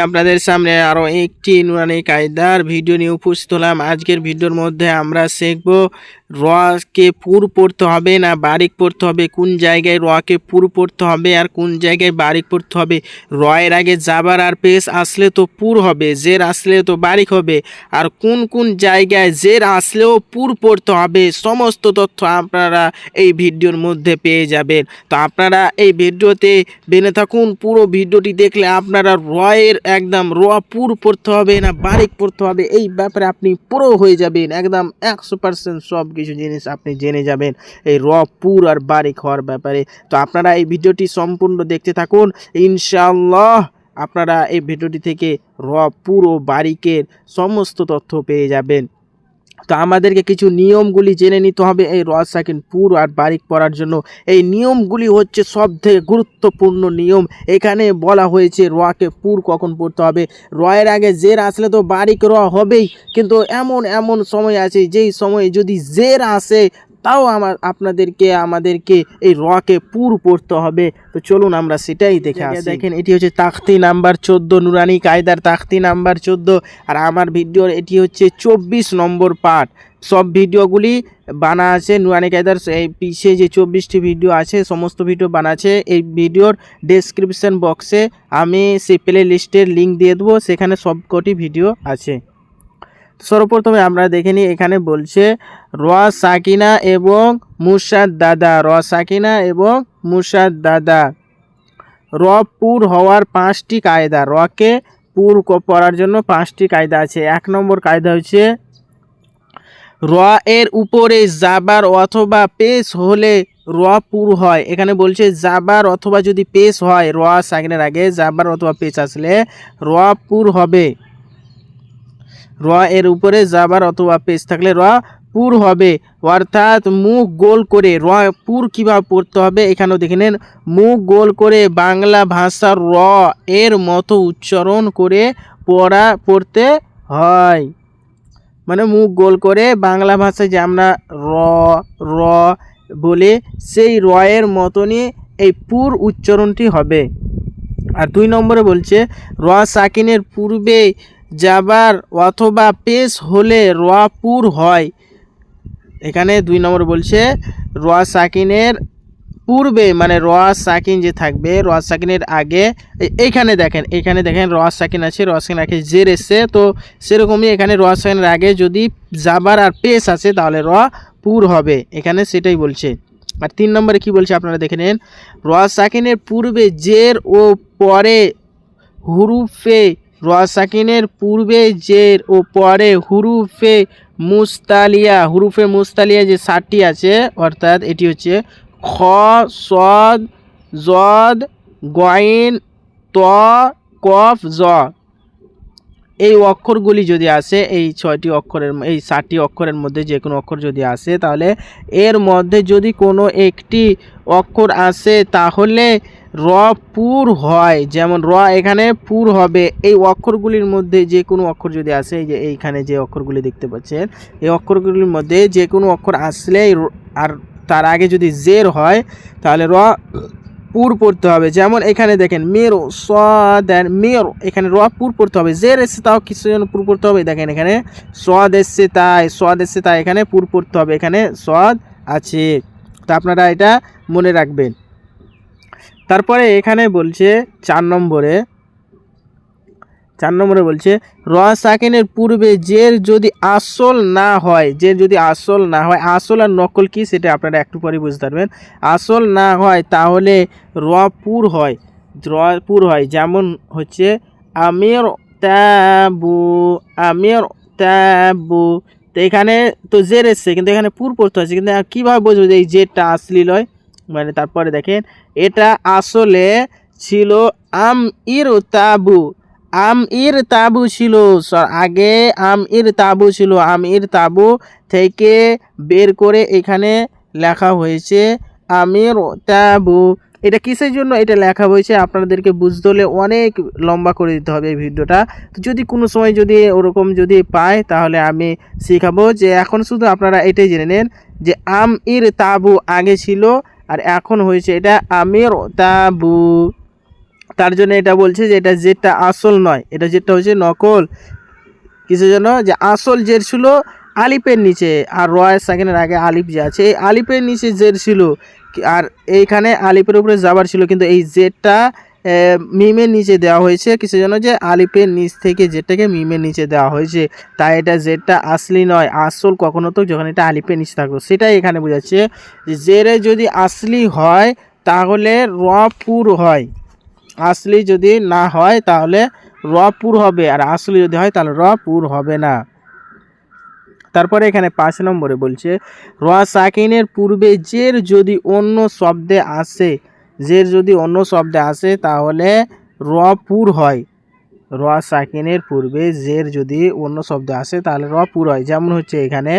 আপনাদের সামনে আরো একটি নুরানি কায়দার ভিডিও নিয়ে উপস্থিত হলাম। আজকের ভিডিওর মধ্যে আমরা শিখব কে পুর পড়তে হবে না বারিক পড়তে হবে, কোন জায়গায় কে পুর পড়তে হবে আর কোন জায়গায় বারিক পড়তে হবে। এর আগে জাবার আর পেশ আসলে তো পুর হবে, জের আসলে তো বারিক হবে, আর কোন কোন জায়গায় জের আসলেও পুর পড়তে হবে, সমস্ত তথ্য আপনারা এই ভিডিওর মধ্যে পেয়ে যাবেন। তো আপনারা এই ভিডিওতে বেনে থাকুন, পুরো ভিডিওটি দেখলে আপনারা এর একদম পুর পড়তে হবে না বারিক পড়তে হবে এই ব্যাপারে আপনি পুরো হয়ে যাবেন, একদম 100% সব কিছু জিনিস আপনি জেনে যাবেন এই পুর আর বারিক হওয়ার ব্যাপারে। তো আপনারা এই ভিডিওটি সম্পূর্ণ দেখতে থাকুন, ইনশাআল্লাহ আপনারা এই ভিডিওটি থেকে পুর ও বারিকের সমস্ত তথ্য পেয়ে যাবেন। তো আমাদেরকে কিছু নিয়মগুলি জেনে নিতে হবে এই সাকিন পুর আর বারিক পড়ার জন্য। এই নিয়মগুলি হচ্ছে সবথেকে গুরুত্বপূর্ণ নিয়ম। এখানে বলা হয়েছে কে পুর কখন পড়তে হবে। এর আগে জের আসলে তো বারিক হবেই, কিন্তু এমন এমন সময় আছে যেই সময়ে যদি জের আসে তাও আমাদেরকে এই কে পুর পড়তে হবে। তো চলুন আমরা সেটাই দেখে আসি। দেখেন এটি হচ্ছে তাখতি নাম্বার 14, নুরানি কায়দার তাখতি নাম্বার 14, আর আমার ভিডিওর এটি হচ্ছে 24 নম্বর পার্ট। সব ভিডিওগুলি বানা আছে নুরানি কায়দার, এই পিছিয়ে যে 24টি ভিডিও আছে সমস্ত ভিডিও বানা আছে। এই ভিডিওর ডেসক্রিপশন বক্সে আমি সেই প্লে লিস্টের লিঙ্ক দিয়ে দেবো, সেখানে সবকটি ভিডিও আছে। সর্বপ্রথমে আমরা দেখে নিই, এখানে বলছে সাকিনা এবং মুসাদ্দাদা, সাকিনা এবং মুসাদ্দাদা। পুর হওয়ার 5টি কায়দা, কে পুর পড়ার জন্য 5টি কায়দা আছে। 1 নম্বর কায়দা হচ্ছে এর উপরে জাবার অথবা পেশ হলে পুর হয়। এখানে বলছে জাবার অথবা যদি পেশ হয়, সাকিনের আগে জাবার অথবা পেশ আসলে পুর হবে। এর উপরে জাবার অথবা পেশ থাকলে পুর হবে, অর্থাৎ মুখ গোল করে। পুর কীভাবে পড়তে হবে এখানেও দেখে নেন। মুখ গোল করে বাংলা ভাষার এর মতো উচ্চারণ করে পড়তে হয়। মানে মুখ গোল করে বাংলা ভাষায় যে আমরা র বলে সেই এর মতনই এই পুর উচ্চারণটি হবে। আর 2 নম্বরে বলছে সাকিনের পূর্বে জাবার অথবা পেশ হলে পুর হয়। এখানে 2 নম্বর বলছে সাকিনের পূর্বে, মানে সাকিন যে থাকবে সাকিনের আগে। এইখানে দেখেন সাকিন আছে, সাকিন আগে জের এসছে, তো সেরকমই এখানে সাকিনের আগে যদি জাবার আর পেশ আছে তাহলে পুর হবে, এখানে সেটাই বলছে। আর 3 নম্বরে কি বলছে আপনারা দেখে নেন। সাকিনের পূর্বে জের ও পরে হুরুফে, সাকিনের পূর্বে জের ও পরে হুরুফে মুস্তালিয়া যে 7টি আছে, অর্থাৎ এটি হচ্ছে খ, সদ, জদ, গইন, ত, কফ, জ। এই অক্ষরগুলি যদি আসে, এই 6টি অক্ষরের, এই 7টি অক্ষরের মধ্যে যে কোনো অক্ষর যদি আসে, তাহলে এর মধ্যে যদি কোনো একটি অক্ষর আসে তাহলে পুর হয়। যেমন এখানে পুর হবে। এই অক্ষরগুলির মধ্যে যে কোনো অক্ষর যদি আসে, এই যে এইখানে যে অক্ষরগুলি দেখতে পাচ্ছেন, এই অক্ষরগুলির মধ্যে যে কোনো অক্ষর আসলে আর তার আগে যদি জের হয় তাহলে পুর পড়তে হবে। যেমন এখানে দেখেন মেরো মেরো, এখানে পুর পড়তে হবে। জের এসে তাও কিছু যেন পুর পড়তে হবে। দেখেন এখানে সদ এসছে তাই এখানে পুর পড়তে হবে, এখানে সদ আছে। তো আপনারা এটা মনে রাখবেন। তারপরে এখানে বলছে 4 নম্বরে বলছে সাকিনের পূর্বে জের যদি আসল না হয়, আসল আর নকল কি সেটা আপনারা একটু পরে বুঝতে পারবেন। আসল না হয় তাহলে পুর হয়। যেমন হচ্ছে আমির তাবু, তো এখানে তো জের এসছে কিন্তু এখানে পুর পড়তে হচ্ছে, কিন্তু কীভাবে বুঝবো যে এই জেরটা আসলি লয়? মানে তারপরে দেখেন এটা আসলে ছিল আমির তাবু ছিল, আগে আমির তাবু থেকে বের করে এখানে লেখা হয়েছে আমির তাবু। এটা কিসের জন্য এটা লেখা হয়েছে আপনাদেরকে বুঝতে হলে অনেক লম্বা করে দিতে হবে এই ভিডিওটা। তো যদি কোনো সময় যদি ওরকম যদি পায় তাহলে আমি শেখাবো। যে এখন শুধু আপনারা এটাই জেনে নেন যে আমির তাবু আগে ছিল আর এখন হয়েছে এটা আমির তাবু। তার জন্য এটা বলছে যে এটা জেরটা আসল নয়, এটা জেরটা হচ্ছে নকল। কিসের জন্য? যে আসল জের ছিল আলিফের নিচে, আর রয়ের সাকিনের আগে আলিফ যে আছে এই আলিফের নিচে জের ছিল, আর এইখানে আলিফের উপরে জাবার ছিল, কিন্তু এই জেরটা মিমের নিচে দেওয়া হয়েছে। কিসের জন্য? যে আলিফের নিচ থেকে জেরটাকে মিমের নিচে দেওয়া হয়েছে, তাই এটা জেরটা আসলি নয়। আসল কখনো তো যখন এটা আলিফের নিচে থাকলো, সেটাই এখানে বোঝাচ্ছে। জেরে যদি আসলি হয় তাহলে র পুর হয়, আসলি যদি না হয় তাহলে র পুর হবে, আর আসলি যদি হয় তাহলে র পুর হবে না। তারপরে এখানে 5 নম্বরে বলছে র সাকিনের পূর্বে জের যদি অন্য শব্দে আসে, জের যদি অন্য শব্দে আসে তাহলে র পুর হয়। র সাকিনের পূর্বে জের যদি অন্য শব্দে আসে তাহলে র পুর হয়। যেমন হচ্ছে এখানে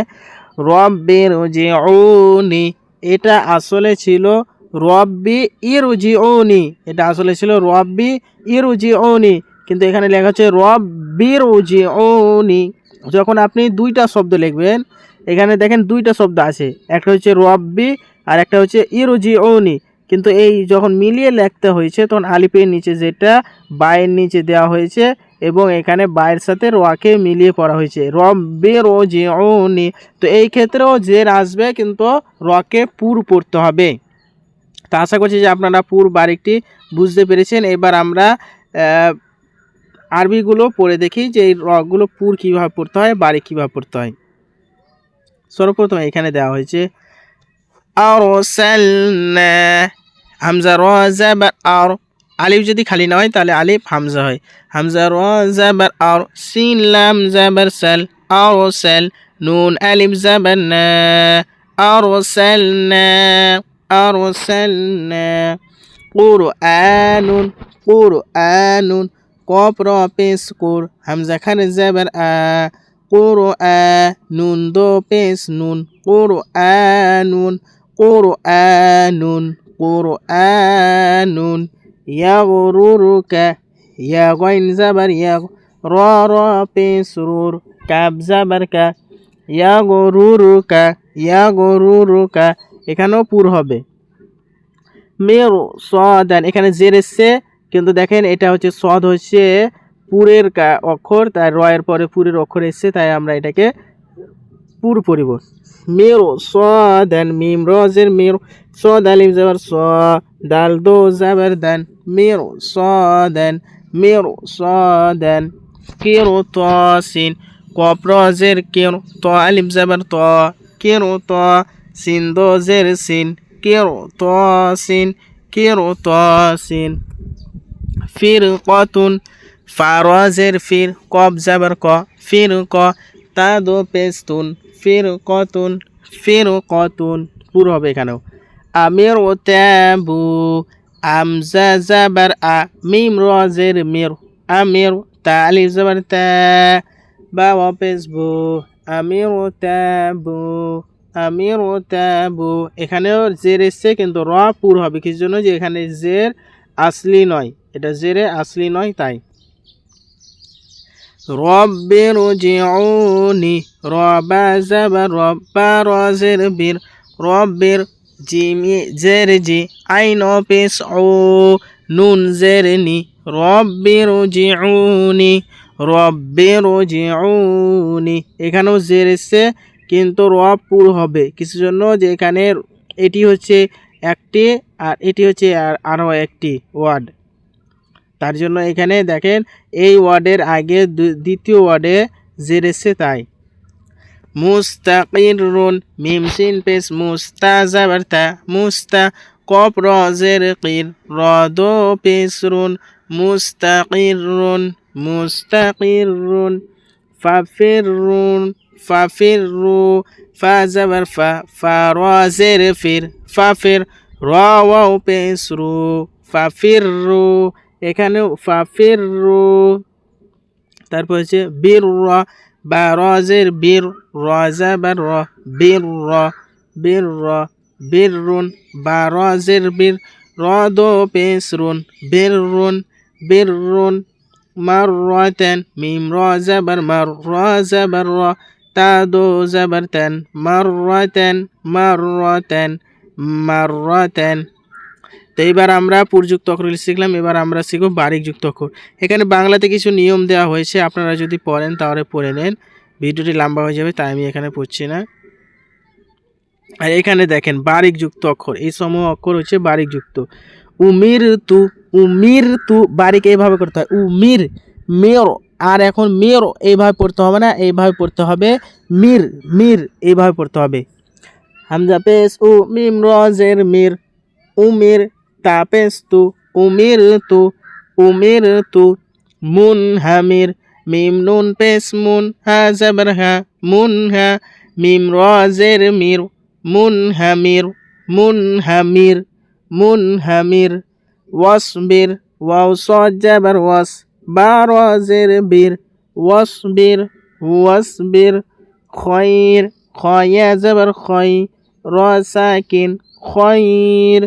রব্বিরজিউনি, এটা আসলে ছিল রব্বি ইরজিউনি, এটা আসলে ছিল রব্বি ইরজিউনি, কিন্তু এখানে লেখা হচ্ছে রব্বিরজিউনি। যখন আপনি দুইটা শব্দ লিখবেন, এখানে দেখেন দুইটা শব্দ আছে, একটা হচ্ছে রব্বি আর একটা হচ্ছে ইরজিউনি, কিন্তু এই যখন মিলিয়ে লিখতে হয়েছে তখন আলিফের নিচে যেটা বায়ের নিচে দেওয়া হয়েছে এবং এখানে বায়ের সাথে রকে মিলিয়ে পড়া হয়েছে রব্বিরজিউনি। তো এই ক্ষেত্রেও জের আসবে, কিন্তু রকে পুর পড়তে হবে। তো আশা করছি যে আপনারা পুর বারিকটি বুঝতে পেরেছেন। এবার আমরা আরবিগুলো পড়ে দেখি যে এই রগুলো পুর কীভাবে পড়তে হয়, বারিক কীভাবে পড়তে হয়। সর্বপ্রথম এখানে দেওয়া হয়েছে আরসালনা, হামজা র জাবার আর, আলিফ যদি খালি না হয় তাহলে আলিফ হামজা হয়, হামজা র জাবার আর, সিন লাম জাবার সাল, আরসাল, নুন আলিফ জাবার না, আরসালনা, আরসালনা, কুরআনুন, কুরআনুন, কফ র পেশ কুর, হামজা খানে জাবার আ, কুরআনুন, দো পেশ নুন, কুরআনুন, কুরআনুন, কুরআনুন, ইয়াগরুরুকা, ইয়া গইন জাবার ইয়া, র র পেশ রুর, কাব জাবার কা, ইয়াগরুরুকা, ইয়াগরুরুকা, এখানেও পুর হবে। মেরু সদান, এখানে জের এসছে, কিন্তু দেখেন এটা হচ্ছে সদ হচ্ছে পুরের অক্ষর, তাই রয়ের পরে পুরের অক্ষর এসছে, তাই আমরা এটাকে পুর পড়িব। মেরু সদান, মিম রজের মেরু, সদ আলিফ জাবার স, দাল দো জাবার দান, মেরু সদান, মেরু সদান, কিরু তসিন, কফ রজের কিরু, ত আলিফ জাবার ত, কিরু ত, সিন দো জের সিন, কিরু তসিন, কিরু তসিন, ফিরকাতুন, ফা রজের ফির, কফ জাবার ক, ফিরক, তা দো পেস্তুন, ফিরকাতুন, ফিরকাতুন, পুর হবে এখানেও। আমির ও তাবু, আমজা জাবার আ, মিম রজের মির, আমির, তা আলিফ জাবার তা, বা ওয়া পেশ বু, আমির ও তাবু, আমির ও তাবু, এখানেও জের এসছে, কিন্তু র পুর হবে। কিসের জন্য? যে এখানে জের আসলি নয়, এটা জেরে আসলি নয়, তাই। রব্বিরজিউনি, রবা জাবার রব্বা রজের বীর, রব্বির, জিমি জের জি, আইন পেশ ও, নুন জের নি, রব্বিরজিউনি, রব্বিরজিউনি, এখানেও জের এসছে, কিন্তু রব পুর হবে। কিসের জন্য? যে এখানে এটি হচ্ছে একটি আর এটি হচ্ছে আরও একটি ওয়ার্ড, তার জন্য এখানে দেখেন এই ওয়ার্ডের আগে দ্বিতীয় ওয়ার্ডে জের এসছে, তাই। মুস্তাকিরুন, মিম সিন পেশ মুস্তা জাবার তা, মুস্তা, কফ র জের কির, র দো পেশ রুন, মুস্তাকিরুন, মুস্তাকিরুন, ফাফিরুন, ফাফিরু, ফা জাবার ফা, ফা র জের ফির, ফাফির, র ওয়াও পেশ রু, ফাফিরু, এখানেও ফাফিরু। তারপর হচ্ছে বীর র, বা রজের বীর, রজাবার র, বীর র, বীর র, বীররুন, বা রজের বীর, র দো পেশ রুন, বীররুন, বীররুন, মাররাতান, মিম রজাবার মার, রজাবার র, তা দো জাবার তান, মাররাতান, মাররাতান, মাররাতান। তো এবার আমরা পুরযুক্ত অক্ষরগুলি শিখলাম, এবার আমরা শিখব বারিকযুক্ত অক্ষর। এখানে বাংলাতে কিছু নিয়ম দেওয়া হয়েছে, আপনারা যদি পড়েন তাহলে পড়ে নেন, ভিডিওটি লম্বা হয়ে যাবে, তাই আমি এখানে পড়ছি না। আর এখানে দেখেন বারিকযুক্ত অক্ষর, এই সমূহ অক্ষর হচ্ছে বারিকযুক্ত। উমির তু বারিক এইভাবে করতে হয়, উমির মের। আর এখন মের এইভাবে পড়তে হবে না, এইভাবে পড়তে হবে মির, মির এইভাবে পড়তে হবে। হামজা পেশ উ মিম রজের মির, উমির তাপেস তু উমির তু মুন হামির, মিম নুন পেশ মুন হা জবর হা মুন হা, মিম রজের মির মুন হামির ওয়াসবির ওয়াও সদ জবর ওয়াস বা রজের বীর ওয়াসবির খয়র খয়া জবর খয় র সাকিন খয়র।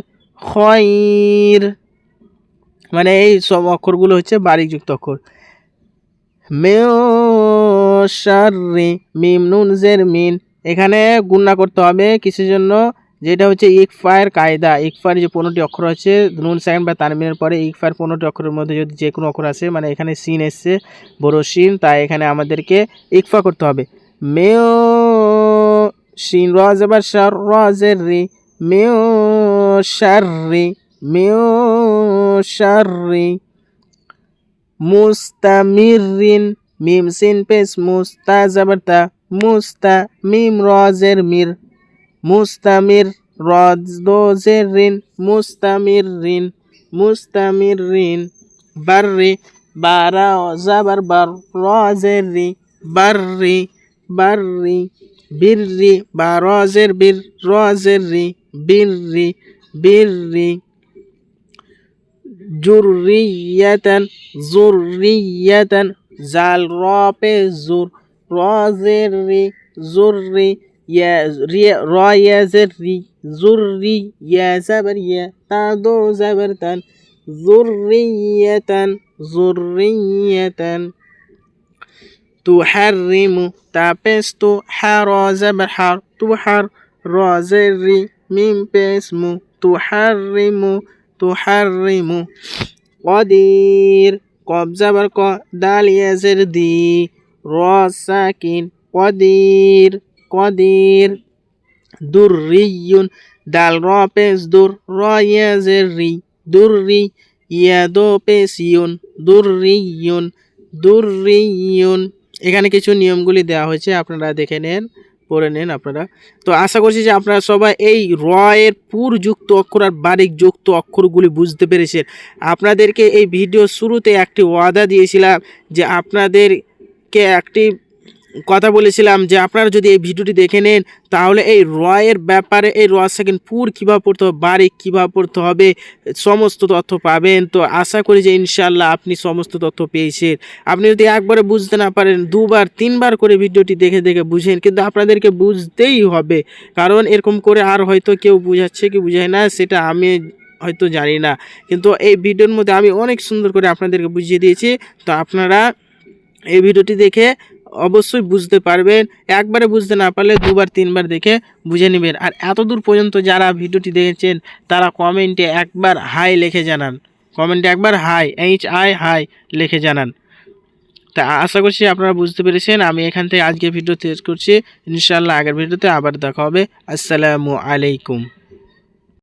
মানে এই সব অক্ষরগুলো হচ্ছে বারিকযুক্ত অক্ষর। মেশারি মিম নুন জের মিন, এখানে গুণনা করতে হবে কিসের জন্য, যেটা হচ্ছে ইকফায়ের কায়দা। ইকফার যে 15টি অক্ষর আছে নুন সাকিন বা তানবিনের পরে, ইকফার 15টি অক্ষরের মধ্যে যদি যে কোনো অক্ষর আসে, মানে এখানে সিন এসছে বড় সিন, তাই এখানে আমাদেরকে ইকফা করতে হবে। মেও শিন রজ আবার শার রজের রি, মেও শাররি মুস্তামিরিন মিম সিন পেশ মুস্তা জবরতা মুস্তা, মিম রজের মির মুস্তামির রজ দোজের রিন মুস্তামিরিন বাররি বারা জবর বার রজের রি বাররি বিররি বা রজের বীর রজের রি বিররি জুররিয়াতান জাল র পে জুর রজের রি জুররি র ইয়াজের রি জুররি ইয়া জবর ইয়া তা দো জবর তান জুররিয়াতান তুহাররিমু তা পেশ তু হা র জবর হার তুহার রজের রি মিম পেশ মু তুহাররিমু কদির কব জবর ক দাল ইয়াজের দি র সাকিন কদির দুররিয়ুন দাল র পেশ দুর র ইয়াজের রি দুররি ইয়া দো পেশ ইউন দুররিয়ুন। এখানে কিছু নিয়মগুলি দেওয়া হয়েছে, আপনারা দেখে নেন, পড়ে নেন আপনারা। তো আশা করছি যে আপনারা সবাই এই র এর পুরযুক্ত অক্ষর আর বারিকযুক্ত অক্ষরগুলি বুঝতে পেরেছেন। আপনাদেরকে এই ভিডিও শুরুতে একটি ওয়াদা দিয়েছিলাম যে আপনাদেরকে একটি কথা বলেছিলাম যে আপনারা যদি এই ভিডিওটি দেখে নেন তাহলে এই র এর ব্যাপারে, এই র সেকেন্ড পুর কীভাবে পড়তে হবে, বারিক কীভাবে পড়তে হবে, সমস্ত তথ্য পাবেন। তো আশা করি যে ইনশাল্লাহ আপনি সমস্ত তথ্য পেয়েছেন। আপনি যদি একবারে বুঝতে না পারেন, 2বার 3বার করে ভিডিওটি দেখে বুঝেন, কিন্তু আপনাদেরকে বুঝতেই হবে, কারণ এরকম করে আর হয়তো কেউ বুঝাচ্ছে কি বুঝায় না সেটা আমি হয়তো জানি না, কিন্তু এই ভিডিওর মধ্যে আমি অনেক সুন্দর করে আপনাদেরকে বুঝিয়ে দিয়েছি। তো আপনারা এই ভিডিওটি দেখে অবশ্যই বুঝতে পারবেন। একবারে বুঝতে না পারলে 2বার 3বার দেখে বুঝে নেবেন। আর এতদূর পর্যন্ত যারা ভিডিওটি দেখেছেন তারা কমেন্টে একবার হাই লিখে জানান, হাই লিখে জানান। তা আশা করছি আপনারা বুঝতে পেরেছেন। আমি এখান থেকে আজকে ভিডিও শেষ করছি, ইনশাআল্লাহ আগের ভিডিওতে আবার দেখা হবে। আসসালামু আলাইকুম।